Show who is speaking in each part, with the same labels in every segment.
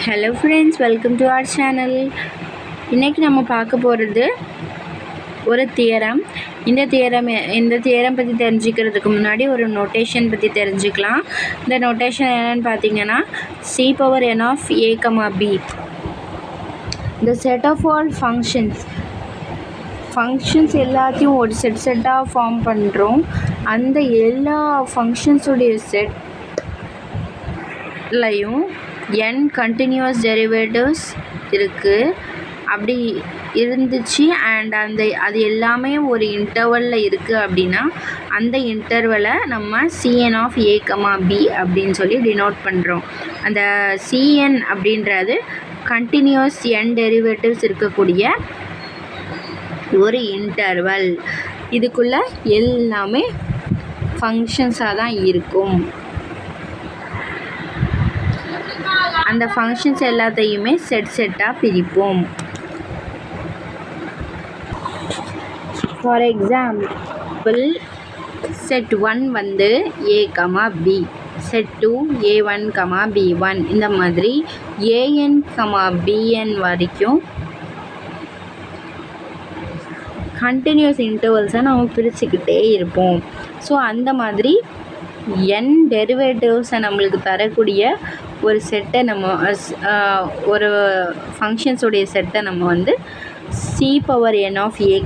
Speaker 1: Hello friends, welcome to our channel. இன்றைக்கி நம்ம பார்க்க போகிறது ஒரு தியரம். இந்த தியரம் பற்றி தெரிஞ்சுக்கிறதுக்கு முன்னாடி ஒரு நோட்டேஷன் பற்றி தெரிஞ்சுக்கலாம். இந்த நோட்டேஷன் என்னென்னு பார்த்தீங்கன்னா, c power n of a, b. இந்த செட் ஆஃப் ஆல் ஃபங்க்ஷன்ஸ் எல்லாத்தையும் ஒரு செட்டாக ஃபார்ம் பண்ணுறோம். அந்த எல்லா ஃபங்க்ஷன்ஸுடைய செட்லையும் n கண்டினியூஸ் டெரிவேட்டிவ்ஸ் இருக்குது. அப்படி இருந்துச்சு அண்ட் அது எல்லாமே ஒரு இன்டர்வலில் இருக்குது அப்படின்னா அந்த இன்டர்வலை நம்ம cn of a, b அப்படின்னு சொல்லி டினோட் பண்ணுறோம். அந்த cn அப்படின்றது கண்டினியூஸ் n டெரிவேட்டிவ்ஸ் இருக்கக்கூடிய ஒரு இன்டர்வல். இதுக்குள்ளே எல்லாமே ஃபங்க்ஷன்ஸாக தான் இருக்கும். அந்த ஃபங்க்ஷன்ஸ் எல்லாத்தையுமே செட்டாக பிரிப்போம். ஃபார் எக்ஸாம்பிள், செட் 1 வந்து a, b, set 2 a1, b1, இந்த மாதிரி an, bn வரைக்கும் கண்டினியூஸ் இன்டர்வல்ஸை நம்ம பிரிச்சுக்கிட்டே இருப்போம். ஸோ அந்த மாதிரி n டெரிவேட்டிவ்ஸை நம்மளுக்கு தரக்கூடிய ஒரு செட்டை ஒரு ஃபங்க்ஷன்ஸுடைய செட்டை நம்ம வந்து c power n of a,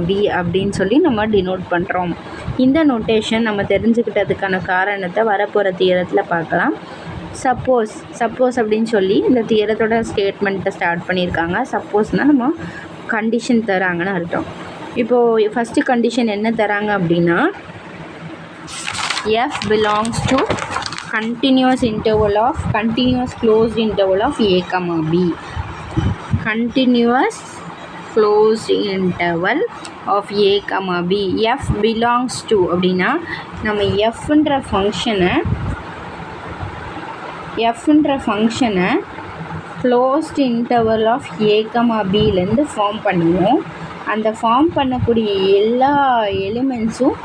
Speaker 1: b அப்படின்னு சொல்லி நம்ம டினோட் பண்ணுறோம். இந்த நோட்டேஷன் நம்ம தெரிஞ்சுக்கிட்டதுக்கான காரணத்தை வரப்போகிற தியரத்தில் பார்க்கலாம். சப்போஸ் அப்படின்னு சொல்லி இந்த தியரத்தோட ஸ்டேட்மெண்ட்டை ஸ்டார்ட் பண்ணியிருக்காங்க. சப்போஸ்னால் நம்ம கண்டிஷன் தராங்கன்னு அர்த்தம். இப்போது ஃபஸ்ட்டு கண்டிஷன் என்ன தராங்க அப்படின்னா, f belongs to continuous closed interval of a, b. Continuous closed interval of a, b. f belongs to அப்படின்னா நம்ம fன்ற ஃபங்க்ஷனை closed interval of a, bலேருந்து ஃபார்ம் பண்ணுவோம். அந்த ஃபார்ம் பண்ணக்கூடிய எல்லா எலிமெண்ட்ஸும்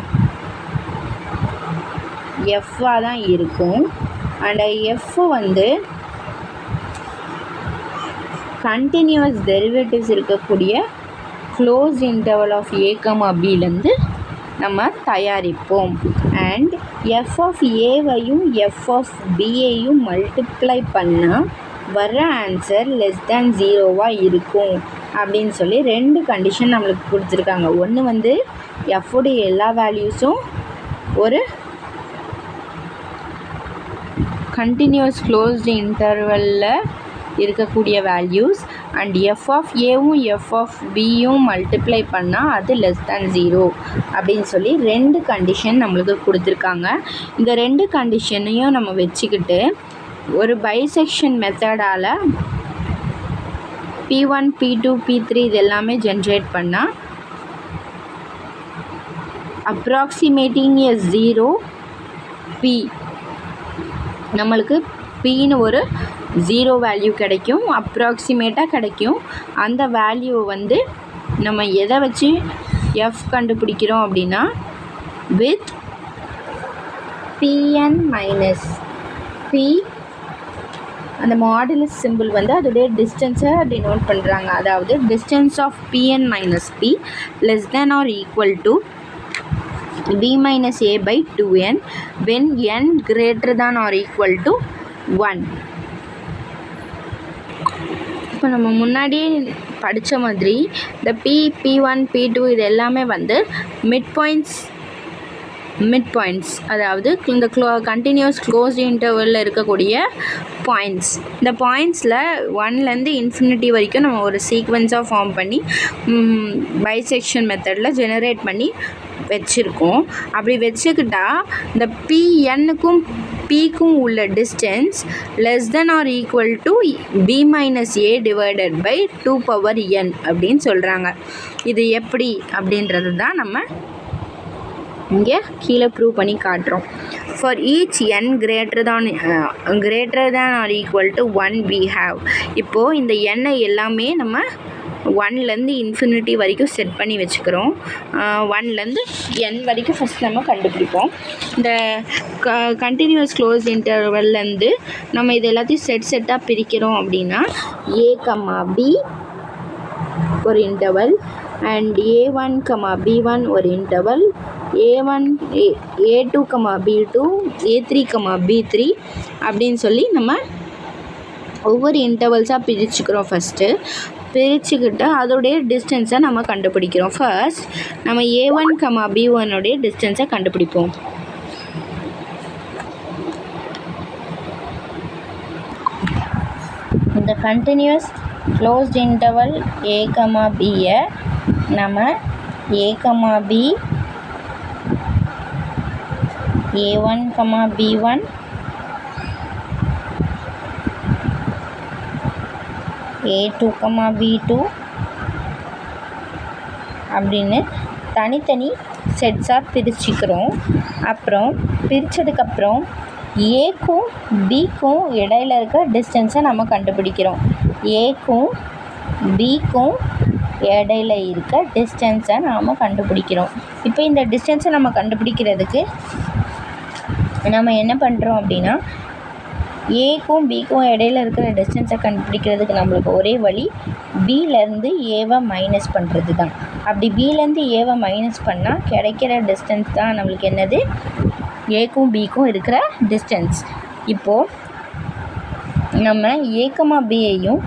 Speaker 1: எஃப்பாக தான் இருக்கும். அண்ட் எஃப் வந்து கண்டினியூஸ் டெரிவேட்டிவ்ஸ் இருக்கக்கூடிய க்ளோஸ்ட் இன்டர்வல் ஆஃப் a, bலேருந்து நம்ம தயாரிப்போம். அண்ட் எஃப் ஆஃப் ஏவையும் எஃப் ஆஃப் பியையும் மல்டிப்ளை பண்ணால் வர்ற ஆன்சர் லெஸ் தேன் 0வாக இருக்கும் அப்படின்னு சொல்லி ரெண்டு கண்டிஷன் நம்மளுக்கு கொடுத்துருக்காங்க. ஒன்று வந்து எஃப்வுடைய எல்லா வேல்யூஸும் ஒரு கண்டினியூஸ் க்ளோஸ்டு இன்டர்வலில் இருக்கக்கூடிய வேல்யூஸ். அண்ட் எஃப் ஆஃப் ஏவும் எஃப் ஆஃப் பியும் மல்டிப்ளை பண்ணால் அது லெஸ் தேன் 0 அப்படின்னு சொல்லி ரெண்டு கண்டிஷன் நம்மளுக்கு கொடுத்துருக்காங்க. இந்த ரெண்டு கண்டிஷனையும் நம்ம வச்சுக்கிட்டு ஒரு பைசெக்ஷன் மெத்தடால் P1, P2, P3 இது எல்லாமே ஜென்ரேட் பண்ணால் அப்ராக்சிமேட்டிங் எ 0 P நம்மளுக்கு Pன்னு ஒரு 0 வேல்யூ கிடைக்கும், அப்ராக்சிமேட்டாக கிடைக்கும். அந்த வேல்யூ வந்து நம்ம எதை வச்சு F கண்டுபிடிக்கிறோம் அப்படின்னா வித் Pn மைனஸ் P, அந்த மாடுலஸ் சிம்பிள் வந்து அதோடைய டிஸ்டன்ஸை டினோட் பண்ணுறாங்க. அதாவது distance of Pn minus P less than or equal to b minus a by 2n when n greater than or equal to 1. இப்போ நம்ம முன்னாடியே படித்த மாதிரி இந்த P1, P2 இது எல்லாமே வந்து மிட் பாயிண்ட்ஸ், அதாவது இந்த கண்டினியூஸ் க்ளோஸ்ட் இன்டர்வலில் இருக்கக்கூடிய பாயிண்ட்ஸ். இந்த பாயிண்ட்ஸில் 1லேருந்து இன்ஃபினிட்டி வரைக்கும் நம்ம ஒரு சீக்வென்ஸாக ஃபார்ம் பண்ணி பைசெக்ஷன் மெத்தடில் ஜெனரேட் பண்ணி வச்சுருக்கோம். அப்படி வச்சுக்கிட்டா இந்த Pnக்கும் Pக்கும் உள்ள distance less than or equal to b minus a divided by 2 power n அப்படின்னு சொல்கிறாங்க. இது எப்படி அப்படின்றது தான் நம்ம இங்கே கீழே ப்ரூவ் பண்ணி காட்டுறோம். For each n greater than or equal to 1 we have. இப்போது இந்த எண்ணை எல்லாமே நம்ம 1லேருந்து இன்ஃபினிட்டி வரைக்கும் செட் பண்ணி வச்சுக்கிறோம். 1லேருந்து n வரைக்கும் ஃபஸ்ட் நம்ம கண்டுபிடிப்போம். இந்த கண்டினியூஸ் க்ளோஸ் இன்டர்வல்லேருந்து நம்ம இது எல்லாத்தையும் செட்டாக பிரிக்கிறோம் அப்படின்னா a, b ஒரு இன்டர்வல் அண்ட் a1, b1 ஒரு interval, a1, a2, b2, a3, b3 அப்படின்னு சொல்லி நம்ம ஒவ்வொரு இன்டர்வல்ஸாக பிரிச்சுக்கிறோம். ஃபஸ்ட்டு பிரிச்சுக்கிட்டு அதோடைய டிஸ்டன்ஸை நம்ம கண்டுபிடிக்கிறோம். ஃபர்ஸ்ட் நம்ம a1, b1 டிஸ்டன்ஸை கண்டுபிடிப்போம். இந்த கண்டினியூஸ் க்ளோஸ்ட் இன்டர்வல் a, bயை நம்ம a, b, a1, b1, a2, b2 அப்படின்னு தனித்தனி செட்ஸாக பிரிச்சுக்கிறோம். அப்புறம் பிரித்ததுக்கப்புறம் ஏக்கும் பிக்கும் இடையில இருக்க டிஸ்டன்ஸை நம்ம கண்டுபிடிக்கிறோம். ஏக்கும் பிக்கும் இடையில இருக்க டிஸ்டன்ஸை நாம் கண்டுபிடிக்கிறோம். இப்போ இந்த டிஸ்டன்ஸை நம்ம கண்டுபிடிக்கிறதுக்கு நம்ம என்ன பண்ணுறோம் அப்படின்னா, ஏக்கும் பிக்கும் இடையில இருக்கிற டிஸ்டன்ஸை கண்டுபிடிக்கிறதுக்கு நம்மளுக்கு ஒரே வழி பிலேருந்து ஏவை மைனஸ் பண்ணுறது தான். அப்படி பிலேருந்து ஏவை மைனஸ் பண்ணால் கிடைக்கிற டிஸ்டன்ஸ் தான் நம்மளுக்கு என்னது, ஏக்கும் பிக்கும் இருக்கிற டிஸ்டன்ஸ். இப்போது நம்ம a, bயையும்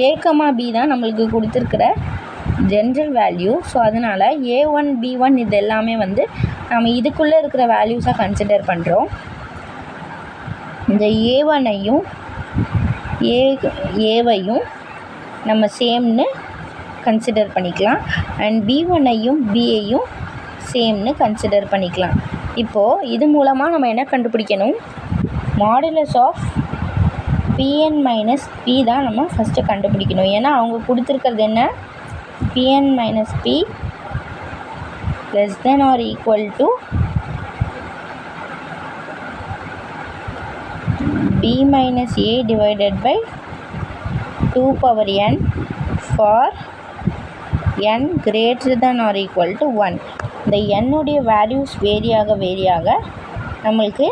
Speaker 1: a, b தான் நம்மளுக்கு கொடுத்துருக்கிற ஜென்ரல் வேல்யூ. ஸோ அதனால் a1, b1 இது எல்லாமே வந்து நம்ம இதுக்குள்ளே இருக்கிற வேல்யூஸாக கன்சிடர் பண்ணுறோம். இந்த a1ஐயும் ஏவையும் நம்ம சேம்னு கன்சிடர் பண்ணிக்கலாம். அண்ட் b1ஐயும் bயையும் சேம்னு கன்சிடர் பண்ணிக்கலாம். இப்போது இது மூலமாக நம்ம என்ன கண்டுபிடிக்கணும், modulus of pn minus p தான் நம்ம ஃபஸ்ட்டு கண்டுபிடிக்கணும். ஏன்னா அவங்க கொடுத்துருக்கிறது என்ன, pn minus p less than or equal to b minus a divided by 2 power n for n greater than or equal to 1. இந்த என்னுடைய வேல்யூஸ் வேரியாக நம்மளுக்கு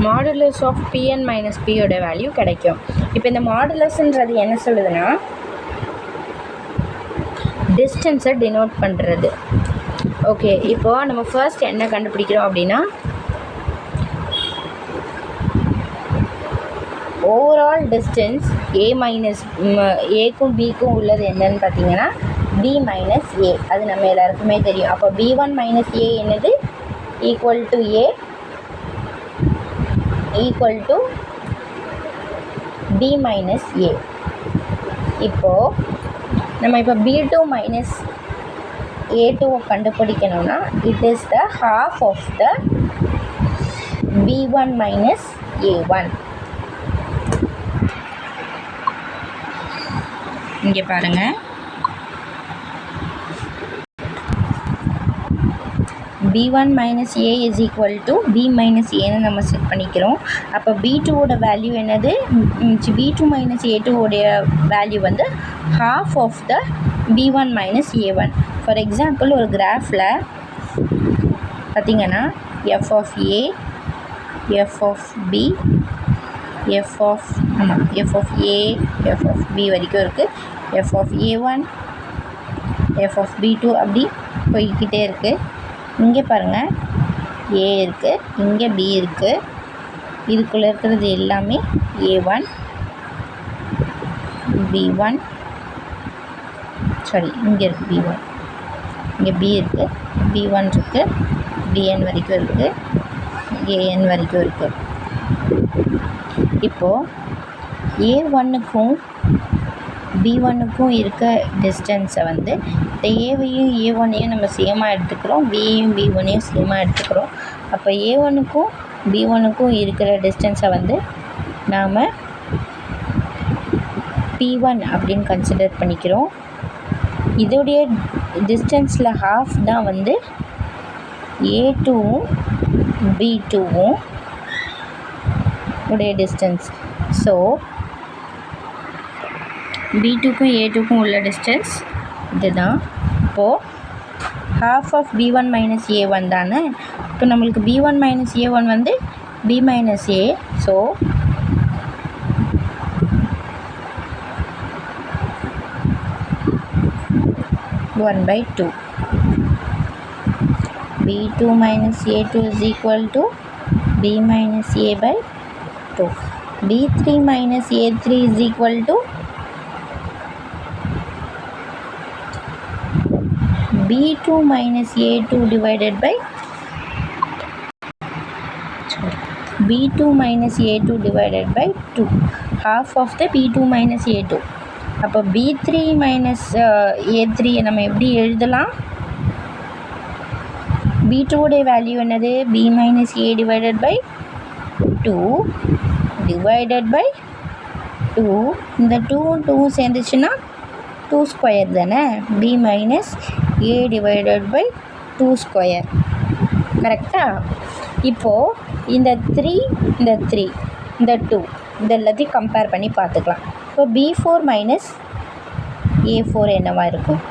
Speaker 1: மாடுலஸ் ஆஃப் pn மைனஸ் பியோட வேல்யூ கிடைக்கும். இப்போ இந்த மாடுலஸ்ன்றது என்ன சொல்லுதுன்னா, டிஸ்டன்ஸை டினோட் பண்ணுறது. ஓகே, இப்போது நம்ம ஃபர்ஸ்ட் என்ன கண்டுபிடிக்கிறோம் அப்படின்னா, ஓவரால் டிஸ்டன்ஸ் ஏக்கும் பிக்கும் உள்ளது என்னன்னு பார்த்தீங்கன்னா b மைனஸ் a. அது நம்ம எல்லாருக்குமே தெரியும். அப்போ b1 மைனஸ் a என்னது, equal to a equal to b minus a. இப்போது நம்ம இப்போ b2 மைனஸ் a2 கண்டுபிடிக்கணும்னா it is the half of the b1 minus a1. இங்கே பாருங்கள், b1 minus a is equal to b minus ஏன்னு நம்ம செட் பண்ணிக்கிறோம். அப்போ b2வோட வேல்யூ என்னது, b2 மைனஸ் a2வோடைய வேல்யூ வந்து half of the b1 minus a1. For example ஒரு கிராஃபில் பார்த்திங்கன்னா f of a, f of b, f of a, f of b வரைக்கும் இருக்குது. f of a1, f of b2 அப்படி போய்கிட்டே இருக்குது. இங்கே பாருங்கள், a இருக்குது, இங்கே b இருக்குது. இதுக்குள்ளே இருக்கிறது எல்லாமே a1, b1, சாரி இங்கே இருக்குது b1, இங்கே b இருக்குது, b1 இருக்குது, bn வரைக்கும் இருக்குது, an வரைக்கும் இருக்குது. இப்போது a1க்கும் b1க்கும் இருக்க டிஸ்டன்ஸை வந்து இந்த ஏவையும் a1ஐயும் நம்ம சேமாக எடுத்துக்கிறோம், b-யும் b1ஐயும் சேமாக எடுத்துக்கிறோம். அப்போ a1க்கும் b1க்கும் இருக்கிற டிஸ்டன்ஸை வந்து நாம் p1 அப்படின்னு கன்சிடர் பண்ணிக்கிறோம். இதோடைய டிஸ்டன்ஸில் ஹாஃப் தான் வந்து A2வும் B2வும் உடைய டிஸ்டன்ஸ். ஸோ B2க்கும் A2க்கும் உள்ள டிஸ்டன்ஸ் இதுதான். இப்போது half of B1 minus A1 தானே. இப்போ நம்மளுக்கு B1 minus A1 வந்து B minus A. So one by 2. B2 minus A2 is equal to B minus A by 2. B3 minus A3 is equal to B2 minus A2 divided by B2 minus A2 divided by 2. Half of the B2 minus A2. அப்போ B3 minus A3 நம்ம எப்படி எழுதலாம்? B2 உடைய value என்னது? B minus A divided by 2 divided by 2. இந்த 2வும் 2வும் சேர்ந்துச்சுன்னா 2 square தானே. B minus A divided by 2 square. கரெக்டாக? இப்போது இந்த 3 இந்த 3 இந்த 2 இது எல்லாத்தையும் கம்பேர் பண்ணி பார்த்துக்கலாம். இப்போ B4 minus A4 என்னவா இருக்கும்?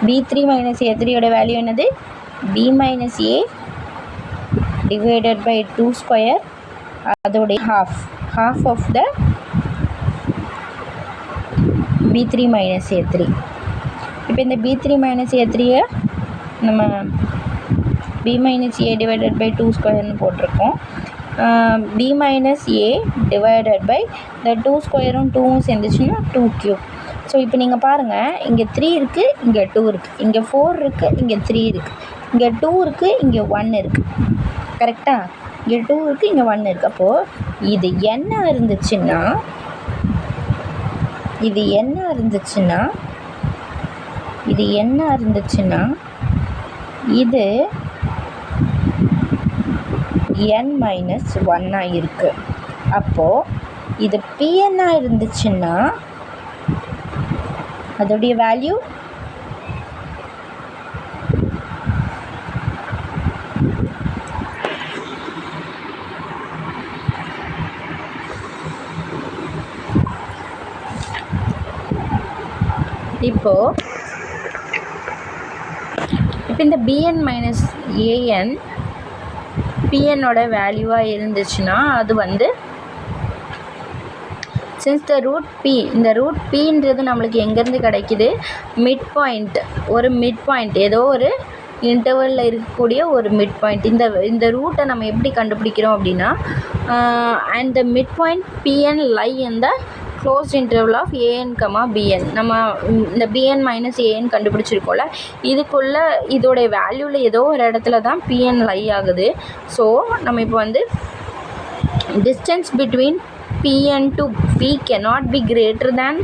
Speaker 1: B3 minus A3 ஓட வேல்யூ என்னது? B minus A divided by 2 square, அதோடைய half of the B3 minus A3. இப்போ இந்த B3 minus A3யை நம்ம B minus A divided by 2 ஸ்கொயர்னு போட்டிருக்கோம். B minus A divided by இந்த 2 ஸ்கொயரும் 2வும் சேர்ந்துச்சுன்னா 2 cube. ஸோ இப்போ நீங்கள் பாருங்கள், இங்கே 3 இருக்குது, இங்கே 2 இருக்குது, இங்கே 4 இருக்குது, இங்கே 3 இருக்குது, இங்கே 2 இருக்குது, இங்கே 1 இருக்குது. கரெக்டாக? இங்கே 2 இருக்குது, இங்கே 1 இருக்குது. அப்போது இது என்ன இருந்துச்சுன்னா இது n minus 1 இருக்குது. அப்போது இது Pn இருந்துச்சுன்னா அதோடைய வேல்யூ இப்போ இந்த Bn minus An Pnோட வேல்யூவாக இருந்துச்சுன்னா அது வந்து சின்ஸ் த ரூட் P, இந்த ரூட் Pன்றது நம்மளுக்கு எங்கேருந்து கிடைக்கிது? ஒரு மிட் பாயிண்ட் ஏதோ ஒரு இன்டர்வலில் இருக்கக்கூடிய ஒரு மிட் பாயிண்ட். இந்த ரூட்டை நம்ம எப்படி கண்டுபிடிக்கிறோம் அப்படின்னா, and the midpoint Pn lie in the closed interval of An, Bn. நம்ம இந்த Bn மைனஸ் An கண்டுபிடிச்சிருக்கோம்ல, இதுக்குள்ளே இதோடைய வேல்யூவில் ஏதோ ஒரு இடத்துல தான் Pn லை ஆகுது. ஸோ நம்ம இப்போ வந்து distance between Pn to P cannot be greater than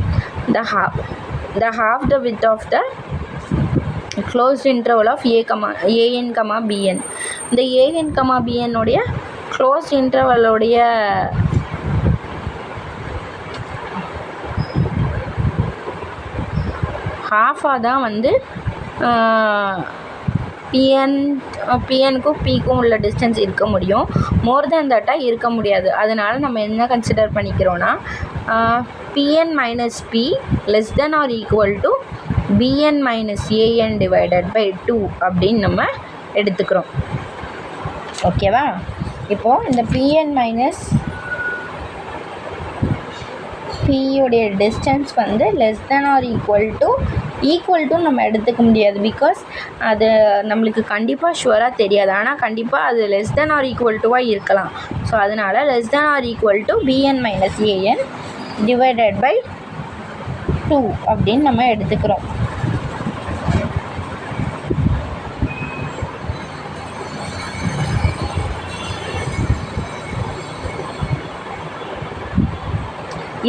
Speaker 1: the half the width of the closed interval of An, Bn. இந்த An, Bn உடைய closed interval உடைய ஹாஃபாக தான் வந்து பிஎனுக்கும் பிக்கும் உள்ள டிஸ்டன்ஸ் இருக்க முடியும். மோர் தேன் தட்டாக இருக்க முடியாது. அதனால் நம்ம என்ன கன்சிடர் பண்ணிக்கிறோன்னா, Pn minus P less than or equal to Bn minus An divided by 2 அப்படின்னு நம்ம எடுத்துக்கிறோம். ஓகேவா? இப்போது இந்த Pn மைனஸ் Pயோடைய டிஸ்டன்ஸ் வந்து less than or equal to நம்ம எடுத்துக்க முடியாது. பிகாஸ் அது நம்மளுக்கு கண்டிப்பாக ஷுவராக தெரியாது. ஆனால் கண்டிப்பாக அது லெஸ் தென் ஆர் ஈக்குவல் டுவாக இருக்கலாம். ஸோ அதனால் less than or equal to Bn minus An divided by 2 அப்படின்னு நம்ம எடுத்துக்கிறோம்.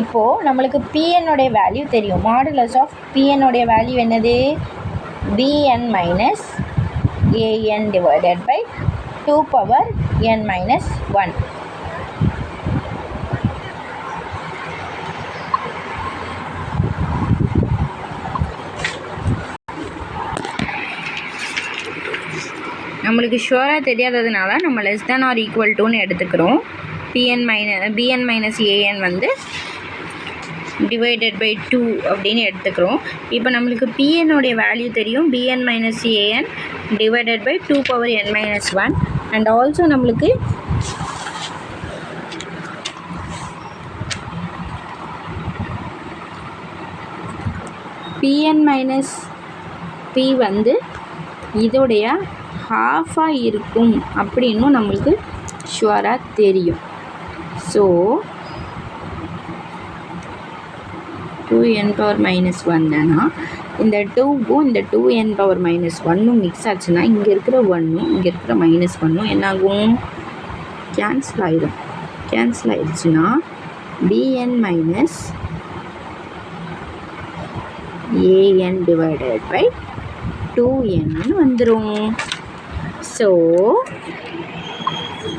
Speaker 1: இப்போது நம்மளுக்கு Pnோடைய வேல்யூ தெரியும். மாடுலஸ் ஆஃப் Pnோடைய வேல்யூ என்னது? Bn minus An divided by 2 power n minus 1. நம்மளுக்கு ஷுவராக தெரியாததுனால நம்ம லெஸ் தேன் ஆர் ஈக்குவல் டுன்னு எடுத்துக்கிறோம். பிஎன் மைனஸ் ஏஎன் வந்து டிவைடட் பை 2 அப்படின்னு எடுத்துக்கிறோம். இப்போ நம்மளுக்கு பிஎன்னுடைய வேல்யூ தெரியும், PN minus AN divided by 2 power n minus 1. And also நம்மளுக்கு பிஎன் மைனஸ் பி வந்து இதோடைய ஹாஃபாக இருக்கும் அப்படின்னும் நம்மளுக்கு ஷுவராக தெரியும். ஸோ 2n power minus 1னா இந்த 2வும் இந்த 2n power minus 1ம் மிக்ஸ் ஆச்சுன்னா இங்கே இருக்கிற 1ம் இங்கே இருக்கிற மைனஸ் 1ம் என்னாகும்? கேன்சல் ஆகிடும். கேன்சல் ஆகிடுச்சுன்னா bn minus an divided by 2n வந்துடும். ஸோ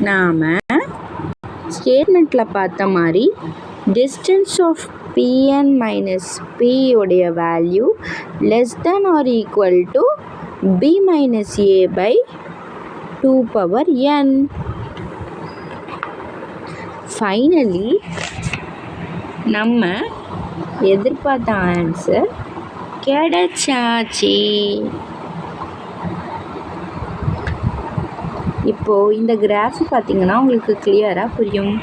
Speaker 1: நாம் ஸ்டேட்மெண்ட்டில் பார்த்த மாதிரி distance of pn minus p உடைய value less than or equal to b minus a by 2 power n. Finally நம்ம எதிர்பார்த்த ஆன்சர் கிடைச்சாச்சு. இப்போது இந்த கிராஃப் பார்த்தீங்கன்னா உங்களுக்கு கிளியராக புரியும்.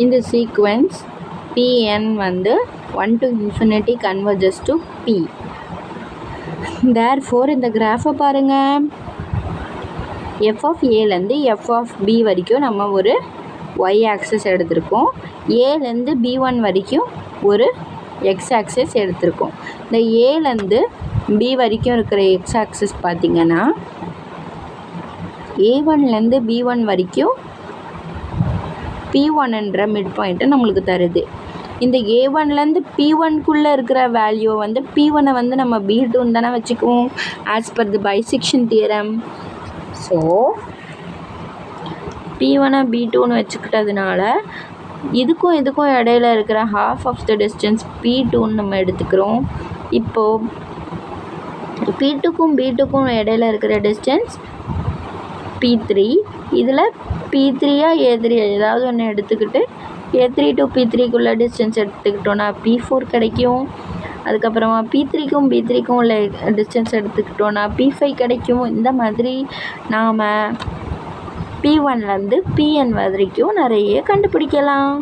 Speaker 1: இந்த சீக்வென்ஸ் pn வந்து 1 to infinity converges to p. therefore இந்த கிராஃபை பாருங்கள், f of aலேருந்து f of b வரைக்கும் நம்ம ஒரு y ஆக்சஸ் எடுத்திருக்கோம், ஏலேருந்து b1 வரைக்கும் ஒரு x ஆக்சஸ் எடுத்திருக்கோம். இந்த ஏலேருந்து b வரைக்கும் இருக்கிற x ஆக்சஸ் பார்த்திங்கன்னா a1லேருந்து b1 வரைக்கும் p1என்ற மிட் பாயிண்ட்டை நம்மளுக்கு தருது. இந்த a1லேருந்து p1குள்ளே இருக்கிற வேல்யூ வந்து p1-ஐ வந்து நம்ம b2ன்னு தானே வச்சுக்குவோம் as per the bisection theorem. So p1-ஐ b2ன்னு வச்சுக்கிட்டதுனால இதுக்கும் இடையில இருக்கிற ஹாஃப் ஆஃப் த டிஸ்டன்ஸ் p2ன்னு நம்ம எடுத்துக்கிறோம். இப்போது p2க்கும் b2க்கும் இடையில இருக்கிற டிஸ்டன்ஸ் p3. இதில் p3-யா a3 ஏதாவது ஒன்று எடுத்துக்கிட்டு a3 to p3குள்ள டிஸ்டன்ஸ் எடுத்துக்கிட்டோன்னா p4 கிடைக்கும். அதுக்கப்புறமா p3க்கும் b3க்கும் உள்ள டிஸ்டன்ஸ் எடுத்துக்கிட்டோன்னா p5 கிடைக்கும். இந்த மாதிரி நாம் p1லேருந்து pn வரைக்கும் நிறைய கண்டுபிடிக்கலாம்.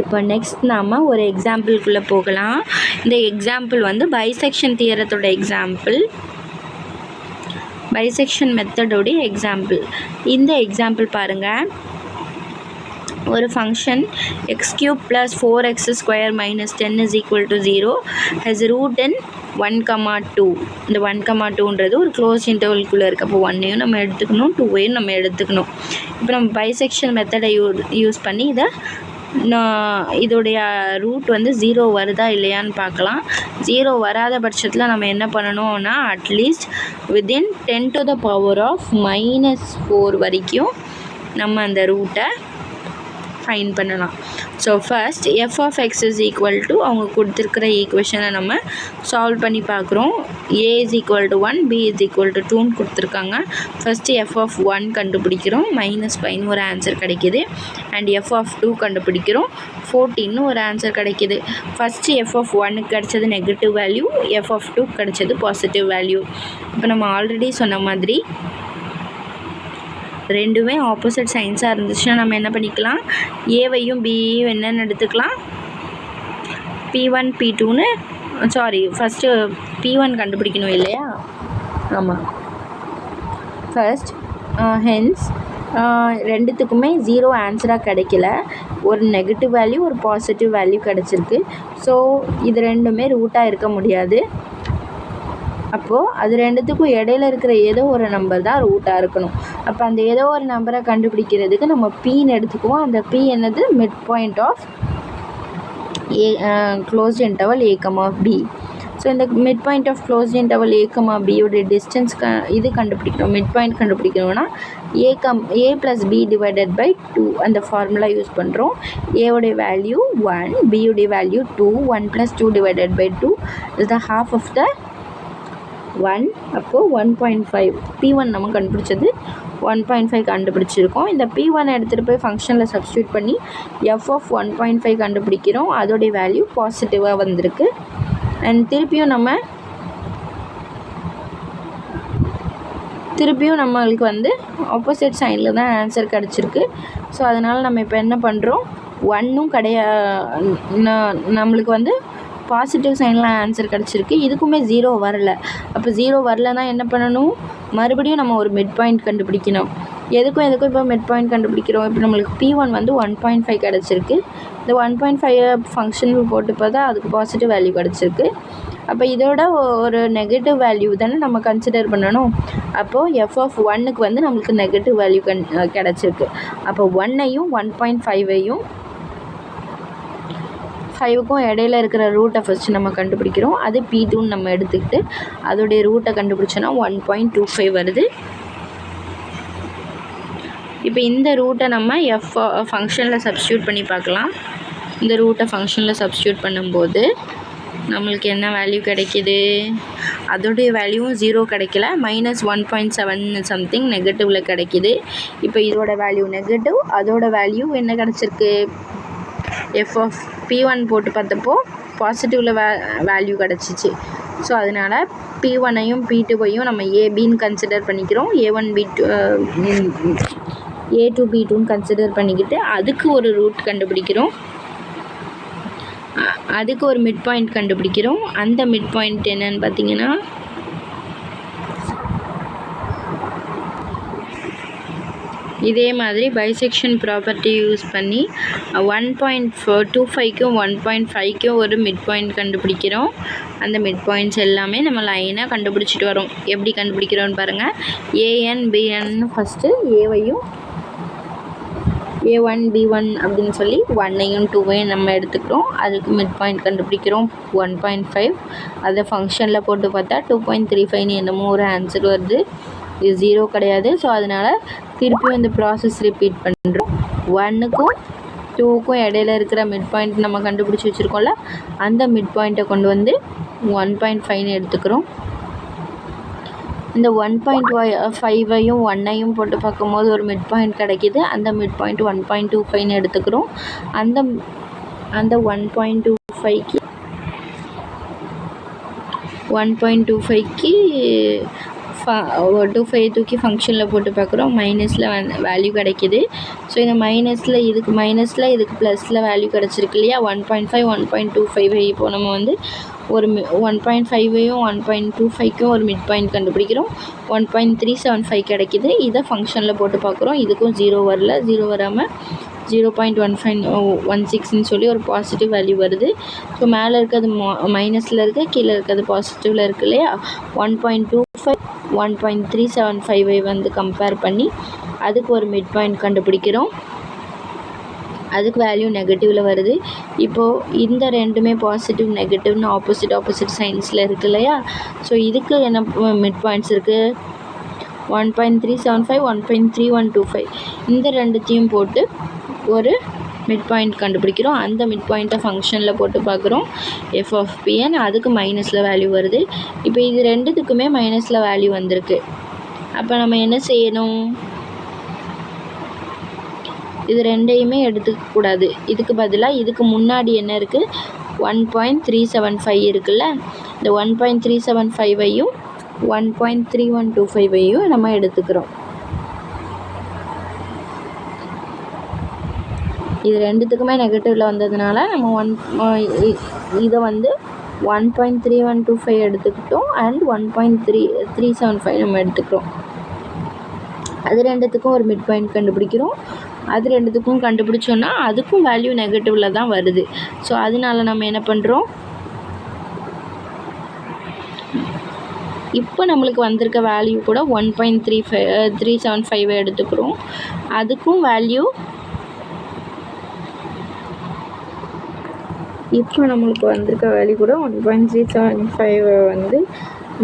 Speaker 1: இப்போ நெக்ஸ்ட் நாம் ஒரு எக்ஸாம்பிள்குள்ளே போகலாம். இந்த எக்ஸாம்பிள் வந்து பைசெக்ஷன் தியரத்தோட எக்ஸாம்பிள், பைசெக்ஷன் மெத்தடோடைய எக்ஸாம்பிள். இந்த எக்ஸாம்பிள் பாருங்கள், ஒரு function x³ + 4x² - 10 = 0 has root in 1,2. இந்த 1,2ன்றது ஒரு க்ளோஸ் இன்டர்வல்குள்ளே இருக்குது. அப்போ 1ஐயும் நம்ம எடுத்துக்கணும், 2ஐயும் நம்ம எடுத்துக்கணும். இப்போ நம்ம பைசெக்ஷன் மெத்தடை யூஸ் பண்ணி இதோடைய ரூட் வந்து 0 வருதா இல்லையான்னு பார்க்கலாம். 0 வராத பட்சத்தில் நம்ம என்ன பண்ணணும்னா at least within 10 to the power of -4 வரைக்கும் நம்ம அந்த ரூட்டை ஃபைன் பண்ணலாம். So first f of x is equal to அவங்க கொடுத்துருக்கிற ஈக்குவேஷனை நம்ம சால்வ் பண்ணி பார்க்குறோம். a is equal to 1, b is equal to 2ன்னு கொடுத்துருக்காங்க. ஃபஸ்ட்டு f of 1 கண்டுபிடிக்கிறோம், -5 ஒரு ஆன்சர் கிடைக்கிது. அண்ட் f of 2 கண்டுபிடிக்கிறோம், 14 ஒரு ஆன்சர் கிடைக்கிது. ஃபஸ்ட்டு f of 1 கிடைச்சது நெகட்டிவ் வேல்யூ, f of 2 கிடைச்சது பாசிட்டிவ் வேல்யூ. இப்போ நம்ம ஆல்ரெடி சொன்ன மாதிரி ரெண்டுமே ஆப்போசிட் சைன்ஸாக இருந்துச்சுன்னா நம்ம என்ன பண்ணிக்கலாம், ஏவையும் பியையும் என்னென்னு எடுத்துக்கலாம், p1 p2ன்னு ஃபஸ்ட்டு p1 கண்டுபிடிக்கணும் இல்லையா? ஆமாம். ஃபர்ஸ்ட் ஹென்ஸ் ரெண்டுத்துக்குமே 0 ஆன்சராக கிடைக்கல, ஒரு நெகட்டிவ் வேல்யூ ஒரு பாசிட்டிவ் வேல்யூ கிடச்சிருக்கு. ஸோ இது ரெண்டுமே ரூட்டாக இருக்க முடியாது. அப்போது அது ரெண்டுத்துக்கும் இடையில இருக்கிற ஏதோ ஒரு நம்பர் தான் ரூட்டாக இருக்கணும். அப்போ அந்த ஏதோ ஒரு நம்பரை கண்டுபிடிக்கிறதுக்கு நம்ம பீன்னு எடுத்துக்குவோம். அந்த பி என்னது, mid point of closed interval a, b. So இந்த mid point of closed interval a, b உடைய டிஸ்டன்ஸ் இது கண்டுபிடிக்கணும். மிட் பாயிண்ட் கண்டுபிடிக்கணும்னா a + b டிவைடட் பை 2 அந்த ஃபார்முலா யூஸ் பண்ணுறோம். a உடைய வேல்யூ 1, b உடைய value 2, 1 + 2 divided by 2 is the half of the 1. அப்போது 1.5 p1 நம்ம கண்டுபிடிச்சது 1.5 கண்டுபிடிச்சிருக்கோம். இந்த p1 எடுத்துகிட்டு போய் ஃபங்க்ஷனில் சப்ஸ்டியூட் பண்ணி f ஆஃப் 1.5 கண்டுபிடிக்கிறோம். அதோடைய வேல்யூ பாசிட்டிவாக வந்திருக்கு. அண்ட் திருப்பியும் நம்மளுக்கு வந்து ஆப்போசிட் சைனில் தான் ஆன்சர் கிடச்சிருக்கு. ஸோ அதனால் நம்ம இப்போ என்ன பண்ணுறோம், 1ம் நம்மளுக்கு வந்து பாசிட்டிவ் சைனில் ஆன்சர் கிடச்சிருக்கு. இதுக்குமே 0 வரல. அப்போ 0 வரலன்னா என்ன பண்ணணும், மறுபடியும் நம்ம ஒரு மிட் பாயிண்ட் கண்டுபிடிக்கணும். எதுக்கும் இப்போ மிட் பாயிண்ட் கண்டுபிடிக்கிறோம். இப்போ நம்மளுக்கு p1 வந்து 1.5 கிடச்சிருக்கு. இந்த 1.5 ஃபங்க்ஷனில் போட்டு பார்த்தா அதுக்கு பாசிட்டிவ் வேல்யூ கிடச்சிருக்கு. அப்போ இதோட ஒரு நெகட்டிவ் வேல்யூ தானே நம்ம கன்சிடர் பண்ணணும். அப்போது f ஆஃப் 1க்கு வந்து நம்மளுக்கு நெகட்டிவ் வேல்யூ கிடச்சிருக்கு. அப்போ 1ஐயும் 1.5ஐயும் 5க்கும் இடையில இருக்கிற ரூட்டை ஃபஸ்ட்டு நம்ம கண்டுபிடிக்கிறோம். அது p2ன்னு நம்ம எடுத்துக்கிட்டு அதோடைய ரூட்டை கண்டுபிடிச்சோன்னா 1.25 வருது. இப்போ இந்த ரூட்டை நம்ம ஃபங்க்ஷனில் சப்ஸ்டியூட் பண்ணி பார்க்கலாம். இந்த ரூட்டை ஃபங்க்ஷனில் சப்ஸ்டியூட் பண்ணும்போது நம்மளுக்கு என்ன வேல்யூ கிடைக்கிது, அதோடைய வேல்யூவும் 0 கிடைக்கல, -1.7 சம்திங் நெகட்டிவில் கிடைக்கிது. இப்போ இதோட வேல்யூ நெகட்டிவ், அதோட வேல்யூ என்ன கிடச்சிருக்கு, f ஆஃப் p1 போட்டு பார்த்தப்போ பாசிட்டிவில் வேல்யூ கிடச்சிச்சு. ஸோ அதனால் p1ஐயும் p2ஐயும் நம்ம a,bன்னு கன்சிடர் பண்ணிக்கிறோம். a1 b2 a2 b2ன்னு கன்சிடர் பண்ணிக்கிட்டு அதுக்கு ஒரு ரூட் கண்டுபிடிக்கிறோம். அதுக்கு ஒரு மிட் பாயிண்ட் கண்டுபிடிக்கிறோம். அந்த மிட் பாயிண்ட் என்னன்னு பார்த்தீங்கன்னா இதே மாதிரி பைசெக்ஷன் ப்ராப்பர்ட்டி யூஸ் பண்ணி 1.25க்கும் 1.5க்கும் ஒரு மிட் பாயிண்ட் கண்டுபிடிக்கிறோம். அந்த மிட் பாயிண்ட்ஸ் எல்லாமே நம்ம லைனாக கண்டுபிடிச்சிட்டு வரோம். எப்படி கண்டுபிடிக்கிறோன்னு பாருங்கள். an bn first ஏவையும் a1 b1 அப்படின்னு சொல்லி 1ஐயும் 2ஐயும் நம்ம எடுத்துக்கிறோம். அதுக்கு மிட் பாயிண்ட் கண்டுபிடிக்கிறோம் 1.5. அதை ஃபங்க்ஷனில் போட்டு பார்த்தா 2.35 என்னமோ ஒரு ஆன்சர் வருது. இது 0 கிடையாது. ஸோ அதனால் திருப்பியும் இந்த ப்ராசஸ் ரிப்பீட் பண்ணுறோம். 1க்கும் 2க்கும் இடையில இருக்கிற மிட் பாயிண்ட் நம்ம கண்டுபிடிச்சி வச்சுருக்கோம்ல, அந்த மிட் பாயிண்ட்டை கொண்டு வந்து 1.5ன்னு எடுத்துக்கிறோம். இந்த 1.5ஐயும் 1ஐயும் போட்டு பார்க்கும்போது ஒரு மிட் பாயிண்ட் கிடைக்கிது. அந்த மிட் பாயிண்ட் 1.25ன்னு எடுத்துக்கிறோம். அந்த 1.25க்கு 25 தூக்கி ஃபங்க்ஷனில் போட்டு பார்க்குறோம். மைனஸில் வேல்யூ கிடைக்கிது. ஸோ இந்த இதுக்கு மைனஸில் இதுக்கு ப்ளஸில் வேல்யூ கிடச்சிருக்கு இல்லையா. 1.5 1.25 இப்போ நம்ம வந்து ஒரு 1.5ஐயும் 1.25க்கும் ஒரு மிட் பாயிண்ட் கண்டுபிடிக்கிறோம். 1.375 கிடைக்கிது. இதை ஃபங்க்ஷனில் போட்டு பார்க்குறோம். இதுக்கும் 0 வரல. 0 வராமல் 0.1516ன்னு சொல்லி ஒரு பாசிட்டிவ் வேல்யூ வருது. ஸோ மேலே இருக்கிறது மைனஸில் இருக்குது, கீழே இருக்கிறது பாசிட்டிவில் இருக்குது இல்லையா. 1.25 1.375ஐ வந்து கம்பேர் பண்ணி அதுக்கு ஒரு மிட் பாயிண்ட் கண்டுபிடிக்கிறோம். அதுக்கு வேல்யூ நெகட்டிவில் வருது. இப்போது இந்த ரெண்டுமே பாசிட்டிவ் நெகட்டிவ்னு ஆப்போசிட் சைன்ஸில் இருக்குது இல்லையா. ஸோ இதுக்கு என்ன மிட் பாயிண்ட்ஸ் இருக்குது, 1.375 1.3125 இந்த ரெண்டுத்தையும் போட்டு ஒரு மிட் பாயிண்ட் கண்டுபிடிக்கிறோம். அந்த மிட் பாயிண்ட்டை ஃபங்க்ஷனில் போட்டு பார்க்குறோம். f ஆஃப் pn அதுக்கு மைனஸில் வேல்யூ வருது. இப்போ இது ரெண்டுத்துக்குமே மைனஸில் வேல்யூ வந்திருக்கு. அப்போ நம்ம என்ன செய்யணும், இது ரெண்டையுமே எடுத்துக்கக்கூடாது. இதுக்கு பதிலாக இதுக்கு முன்னாடி என்ன இருக்குது, 1.375 இருக்குல்ல. இந்த 1.375ஐயும் 1.3125ஐயும் நம்ம எடுத்துக்கிறோம். இது ரெண்டுத்துக்குமே நெகட்டிவில் வந்ததுனால நம்ம இதை வந்து 1.3125 எடுத்துக்கிட்டோம். அண்ட் 1.375 நம்ம எடுத்துக்கிறோம். அது ரெண்டுத்துக்கும் ஒரு மிட் பாயிண்ட் கண்டுபிடிக்கிறோம். அது ரெண்டுத்துக்கும் கண்டுபிடிச்சோன்னா அதுக்கும் வேல்யூ நெகட்டிவில் தான் வருது. ஸோ அதனால நம்ம என்ன பண்ணுறோம், இப்போ நம்மளுக்கு வந்திருக்க வேல்யூ கூட 1.375 எடுத்துக்கிறோம். அதுக்கும் வேல்யூ இப்போ நம்மளுக்கு வந்திருக்க வேல்யூ கூட 1.375 வந்து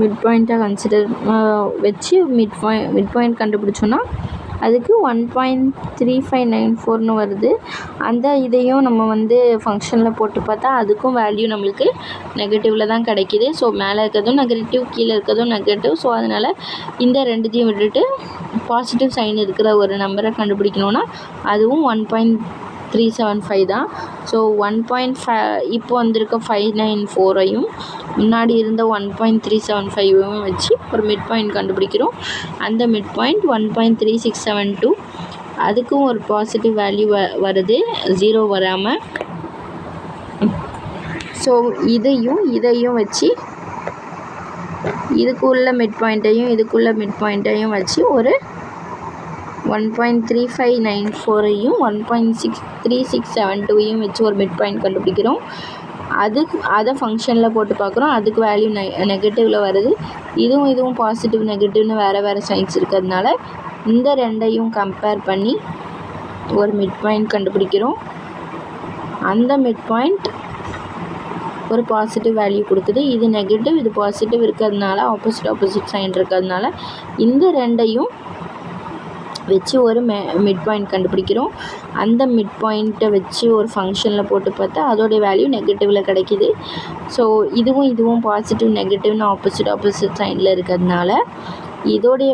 Speaker 1: மிட் பாயிண்ட்டாக கன்சிடர் வச்சு மிட் பாயிண்ட் கண்டுபிடிச்சோன்னா அதுக்கு 1.3594ன்னு வருது. அந்த இதையும் நம்ம வந்து ஃபங்க்ஷனில் போட்டு பார்த்தா அதுக்கும் வேல்யூ நம்மளுக்கு நெகட்டிவில் தான் கிடைக்கிது. ஸோ மேலே இருக்கிறதும் நெகட்டிவ், கீழே இருக்கிறதும் நெகட்டிவ். ஸோ அதனால் இந்த ரெண்டுத்தையும் விட்டுட்டு பாசிட்டிவ் சைன் இருக்கிற ஒரு நம்பரை கண்டுபிடிக்கணுன்னா அதுவும் 1.375 தான். ஸோ 1.5 இப்போ வந்திருக்க 594ஐயும் முன்னாடி இருந்த 1.375 வச்சு ஒரு மிட் பாயிண்ட் கண்டுபிடிக்கிறோம். அந்த மிட் பாயிண்ட் 1.3672. அதுக்கும் ஒரு பாசிட்டிவ் வேல்யூ வருது, 0 வராமல். ஸோ இதையும் வச்சு இதுக்குள்ள மிட் பாயிண்ட்டையும் வச்சு ஒரு 1.3594ஐயும் 1.3672ஐயும் வச்சு ஒரு மிட் பாயிண்ட் கண்டுபிடிக்கிறோம். அதை ஃபங்க்ஷனில் போட்டு பார்க்குறோம். அதுக்கு வேல்யூ நெகட்டிவில் வருது. இதுவும் பாசிட்டிவ் நெகட்டிவ்னு வேறு சைன்ஸ் இருக்கிறதுனால இந்த ரெண்டையும் கம்பேர் பண்ணி ஒரு மிட் பாயிண்ட் கண்டுபிடிக்கிறோம். அந்த மிட் பாயிண்ட் ஒரு பாசிட்டிவ் வேல்யூ கொடுக்குது. இது நெகட்டிவ், இது பாசிட்டிவ் இருக்கிறதுனால ஆப்போசிட் சைன் இருக்கிறதுனால இந்த ரெண்டையும் வச்சு ஒரு மிட் பாயிண்ட் கண்டுபிடிக்கிறோம். அந்த மிட் பாயிண்ட்டை வச்சு ஒரு ஃபங்க்ஷனில் போட்டு பார்த்தா அதோடைய வேல்யூ நெகட்டிவில் கிடைக்கிது. ஸோ இதுவும் பாசிட்டிவ் நெகட்டிவ்னு ஆப்போசிட் சைனில் இருக்கிறதுனால இதோடைய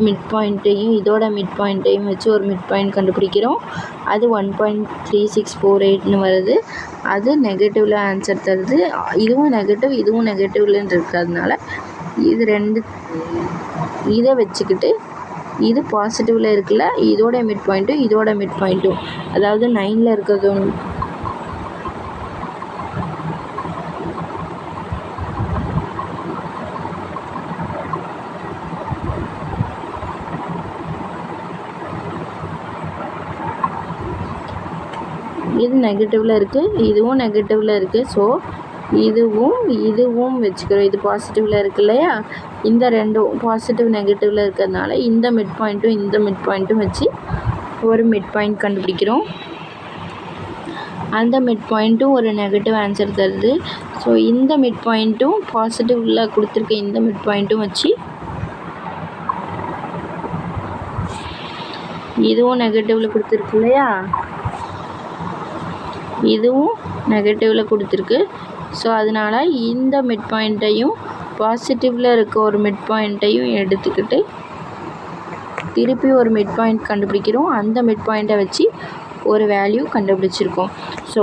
Speaker 1: மிட் பாயிண்ட்டையும் வச்சு ஒரு மிட் பாயிண்ட் கண்டுபிடிக்கிறோம். அது 1.3648ன்னு வருது. அது நெகட்டிவில் ஆன்சர் தருது. இதுவும் நெகட்டிவ்லன்னு இருக்கிறதுனால இதை வச்சுக்கிட்டு இது பாசிட்டிவில் இருக்குல்ல, இதோட மிட் பாயிண்ட்டும் அதாவது 9ல் இருக்கிறதும் இது நெகட்டிவில் இருக்குது, இதுவும் நெகட்டிவில் இருக்குது. ஸோ இதுவும் வச்சுக்கிறோம். இது பாசிட்டிவில் இருக்கு இல்லையா, இந்த ரெண்டும் பாசிட்டிவ் நெகட்டிவில் இருக்கிறதுனால இந்த மிட் பாயிண்ட்டும் வச்சு ஒரு மிட் பாயிண்ட் கண்டுபிடிக்கிறோம். அந்த மிட் பாயிண்ட்டும் ஒரு நெகட்டிவ் ஆன்சர் தருது. ஸோ இந்த மிட் பாயிண்ட்டும் பாசிட்டிவில் கொடுத்துருக்க இந்த மிட் பாயிண்ட்டும் வச்சு இதுவும் நெகட்டிவில் கொடுத்துருக்கு இல்லையா, இதுவும் நெகட்டிவில் கொடுத்துருக்கு. ஸோ அதனால் இந்த மிட் பாயிண்ட்டையும் பாசிட்டிவில் இருக்க ஒரு மிட் பாயிண்ட்டையும் எடுத்துக்கிட்டு திருப்பி ஒரு மிட் பாயிண்ட் கண்டுபிடிக்கிறோம். அந்த மிட் பாயிண்ட்டை வச்சு ஒரு வேல்யூ கண்டுபிடிச்சிருக்கோம். ஸோ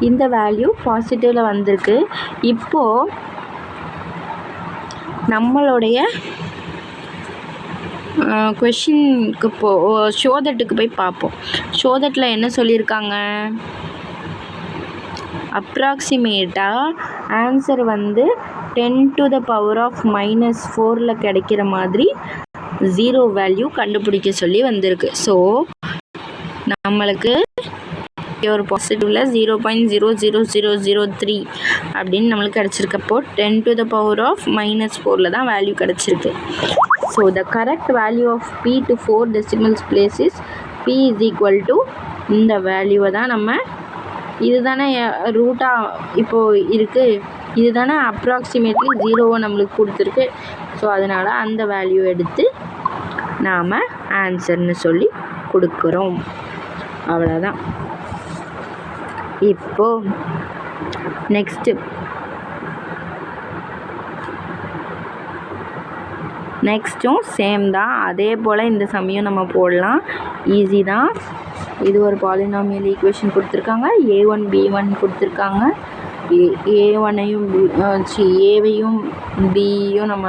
Speaker 1: இந்த வேல்யூ பாசிட்டிவில் வந்திருக்கு. இப்போது நம்மளுடைய கொஷினுக்கு ஷோதட்டுக்கு போய் பார்ப்போம். ஷோதட்டில் என்ன சொல்லியிருக்காங்க, அப்ராக்சிமேட்டாக ஆன்சர் வந்து 10⁻⁻4 கிடைக்கிற மாதிரி 0 வேல்யூ கண்டுபிடிக்க சொல்லி வந்திருக்கு. ஸோ நம்மளுக்கு ஒரு பாசிட்டிவில் 0.00003 அப்படின்னு நம்மளுக்கு கிடச்சிருக்கப்போ 10⁻⁻4 தான் வேல்யூ கிடச்சிருக்கு. So the correct value of P to 4 decimals place is P is equal to இந்த வேல்யூவை தான் நம்ம இதுதானே ரூட்டாக இப்போது இருக்குது, இதுதானே அப்ராக்சிமேட்லி 0வை நம்மளுக்கு கொடுத்துருக்கு. ஸோ அதனால் அந்த வேல்யூ எடுத்து நாம் ஆன்சர்னு சொல்லி கொடுக்குறோம். அவ்வளோதான். இப்போது நெக்ஸ்ட்டும் சேம் தான். அதே போல் இந்த சமயம் நம்ம போடலாம், ஈஸி தான். இது ஒரு பாலினாமியல் ஈக்குவேஷன் கொடுத்துருக்காங்க, A1 B1 கொடுத்துருக்காங்க. ஏவையும் பியும் நம்ம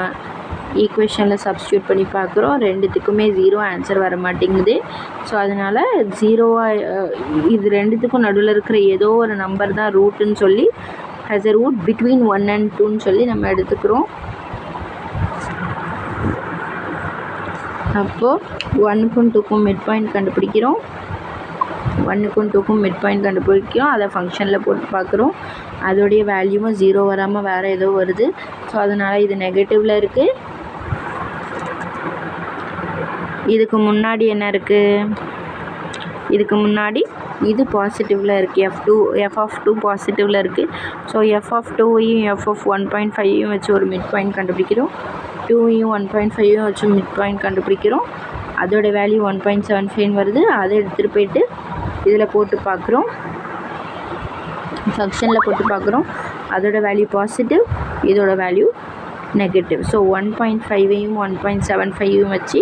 Speaker 1: ஈக்குவேஷனில் சப்ஸ்டியூட் பண்ணி பார்க்குறோம். ரெண்டுத்துக்குமே 0 ஆன்சர் வர மாட்டேங்குது. ஸோ அதனால் 0வாக இது ரெண்டுத்துக்கும் நடுவில் இருக்கிற ஏதோ ஒரு நம்பர் தான் ரூட்டுன்னு சொல்லி has a root between 1 and 2ன்னு சொல்லி நம்ம எடுத்துக்கிறோம். அப்போது 1க்கும் 2க்கும் மிட் பாயிண்ட் கண்டுபிடிக்கிறோம். அதை ஃபங்க்ஷனில் போட்டு பார்க்குறோம். அதோடைய வேல்யூவும் 0 வராமல் வேறு ஏதோ வருது. ஸோ அதனால் இது நெகட்டிவில் இருக்குது. இதுக்கு முன்னாடி என்ன இருக்குது, இதுக்கு முன்னாடி இது பாசிட்டிவில் இருக்குது, எஃப் ஆஃப் டூ பாசிட்டிவில் இருக்குது. ஸோ எஃப் ஆஃப் டூவையும் எஃப் ஆஃப் 1.5ஐயும் வச்சு ஒரு மிட் பாயிண்ட் கண்டுபிடிக்கிறோம். 2ஐயும் 1.5ஐயும் வச்சு மிட் பாயிண்ட் கண்டுபிடிக்கிறோம். அதோட வேல்யூ 1.75 வருது. அதை எடுத்துகிட்டு போயிட்டு இதில் போட்டு பார்க்குறோம், ஃபங்க்ஷனில் போட்டு பார்க்குறோம். அதோட வேல்யூ பாசிட்டிவ், இதோட வேல்யூ நெகட்டிவ். ஸோ 1.5ஐயும் 1.75ஐயும் வச்சு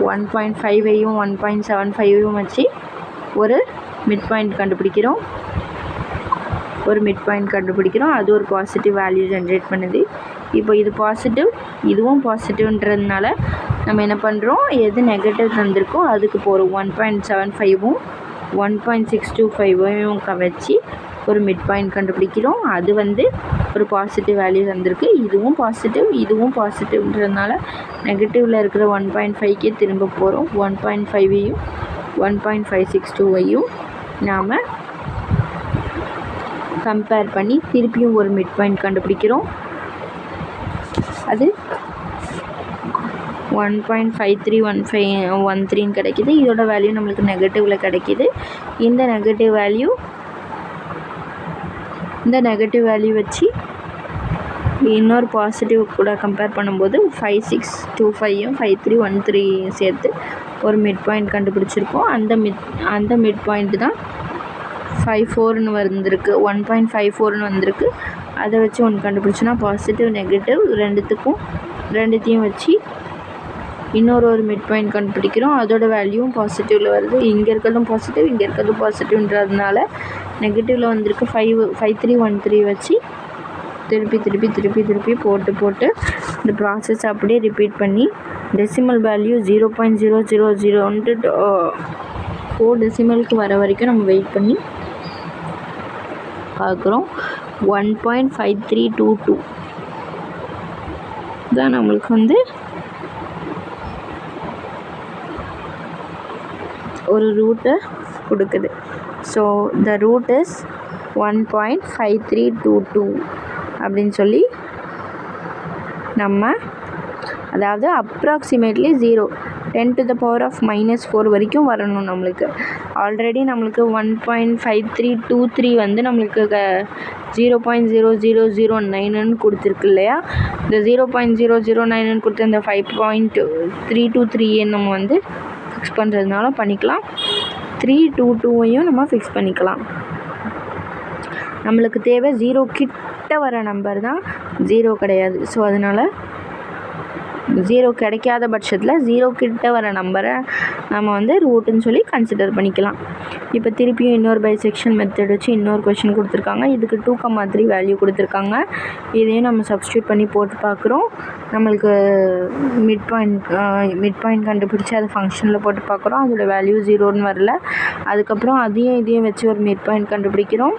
Speaker 1: (1.5ஐயும் 1.75ஐயும் வச்சு ஒரு மிட் பாயிண்ட் கண்டுபிடிக்கிறோம். அது ஒரு பாசிட்டிவ் வேல்யூ ஜென்ரேட் பண்ணுது. இப்போ இது பாசிட்டிவ், இதுவும் பாசிட்டிவ்ன்றதுனால நம்ம என்ன பண்ணுறோம், எது நெகட்டிவ் தந்திருக்கோ அதுக்கு போகிறோம். 1.75வும் 1.625ஐயும் வச்சு ஒரு மிட் பாயிண்ட் கண்டுபிடிக்கிறோம். அது ஒரு பாசிட்டிவ் வேல்யூ தந்திருக்கு. இதுவும் பாசிட்டிவ்ன்றதுனால நெகட்டிவில் இருக்கிற 1.5க்கே திரும்ப போகிறோம். 1.5ஐயும் 1.562ஐயும் நாம் கம்பேர் பண்ணி திருப்பியும் ஒரு மிட் பாயிண்ட் கண்டுபிடிக்கிறோம். அது 1.531513 கிடைக்கிது. இதோட வேல்யூ நம்மளுக்கு நெகட்டிவில் கிடைக்கிது. இந்த நெகட்டிவ் வேல்யூ வச்சு இன்னொரு பாசிட்டிவ் கூட கம்பேர் பண்ணும்போது 5625யும் 5313 சேர்த்து ஒரு மிட் பாயிண்ட் கண்டுபிடிச்சிருக்கோம். அந்த மிட் பாயிண்ட் தான் 54ன்னு வந்திருக்கு, 1.54ன்னு வந்திருக்கு. அதை வச்சு ஒன்று கண்டுபிடிச்சோன்னா பாசிட்டிவ் நெகட்டிவ் ரெண்டுத்தையும் வச்சு இன்னொரு மிட் பாயிண்ட் கண்டுபிடிக்கிறோம். அதோட வேல்யூவும் பாசிட்டிவில் வருது. இங்கே இருக்கிறதும் பாசிட்டிவ், இங்கே இருக்கிறதும் பாசிட்டிவ்ன்றதுனால நெகட்டிவில் வந்திருக்கு. 5313 வச்சு திருப்பி போட்டு இந்த ப்ராசஸ் அப்படியே ரிப்பீட் பண்ணி டெசிமல் வேல்யூ 0.000 4 டெசிமலுக்கு வர வரைக்கும் நம்ம வெயிட் பண்ணி பார்க்குறோம். 1.5322 தான் நம்மளுக்கு ஒரு ரூட்டை கொடுக்குது. ஸோ த ரூட் இஸ் 1.5322 அப்படின்னு சொல்லி நம்ம, அதாவது அப்ராக்சிமேட்லி 10⁻⁻⁴ வரைக்கும் வரணும் நம்மளுக்கு. ஆல்ரெடி நம்மளுக்கு 1.5323 நம்மளுக்கு 0.0009ன்னு கொடுத்துருக்கு இல்லையா. இந்த 0.009ன்னு கொடுத்து இந்த 5.323 நம்ம ஃபிக்ஸ் பண்ணுறதுனால பண்ணிக்கலாம். 322ஐயும் நம்ம ஃபிக்ஸ் பண்ணிக்கலாம். நம்மளுக்கு தேவை 0 கிட்ட வர நம்பர் தான், 0 கிடையாது. ஸோ அதனால் 0 கிடைக்காத பட்சத்தில் 0 கிட்ட வர நம்பரை நம்ம ரூட்டுன்னு சொல்லி கன்சிடர் பண்ணிக்கலாம். இப்போ திருப்பியும் இன்னொரு பைசெக்ஷன் மெத்தட் வச்சு இன்னொரு கொஷின் கொடுத்துருக்காங்க. இதுக்கு 2,3 வேல்யூ கொடுத்துருக்காங்க. இதையும் நம்ம சப்ஸ்டியூட் பண்ணி போட்டு பார்க்குறோம். நம்மளுக்கு மிட் பாயிண்ட் கண்டுபிடிச்சி அதை ஃபங்க்ஷனில் போட்டு பார்க்குறோம். அதோட வேல்யூ 0ன்னு வரல. அதுக்கப்புறம் இதையும் வச்சு ஒரு மிட் பாயிண்ட் கண்டுபிடிக்கிறோம்.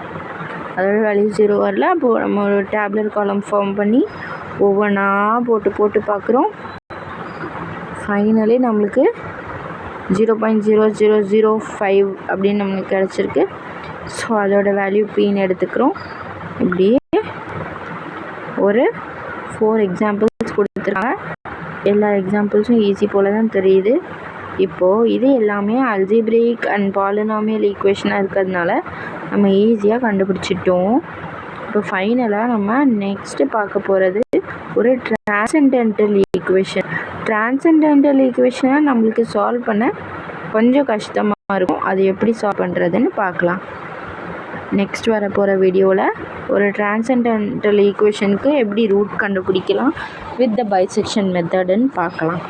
Speaker 1: அதோட வேல்யூ 0 வரல. அப்போது நம்ம ஒரு டேப்லெட் காலம் ஃபார்ம் பண்ணி ஒவ்வொன்றா போட்டு பார்க்குறோம். ஃபைனலி நம்மளுக்கு 0.0005 அப்படின்னு நம்மளுக்கு கிடச்சிருக்கு. ஸோ அதோட வேல்யூ பின்னு எடுத்துக்கிறோம். இப்படியே ஒரு 4 எக்ஸாம்பிள்ஸ் கொடுத்துருக்காங்க. எல்லா எக்ஸாம்பிள்ஸும் ஈஸி போல் தான் தெரியுது. இப்போது இது எல்லாமே அல்ஜிப்ரிக் அண்ட் பாலினாமியல் ஈக்குவேஷனாக இருக்கிறதுனால நம்ம ஈஸியாக கண்டுபிடிச்சிட்டோம். இப்போ ஃபைனலாக நம்ம நெக்ஸ்ட்டு பார்க்க போகிறது ஒரு டிரான்சென்டென்டல் ஈக்குவேஷனை நம்மளுக்கு சால்வ் பண்ண கொஞ்சம் கஷ்டமாக இருக்கும். அது எப்படி சால்வ் பண்ணுறதுன்னு பார்க்கலாம். நெக்ஸ்ட் வர போகிற வீடியோவில் ஒரு டிரான்சென்டென்டல் ஈக்குவேஷனுக்கு எப்படி ரூட் கண்டுபிடிக்கலாம் வித் த பைசெக்ஷன் மெத்தடுன்னு பார்க்கலாம்.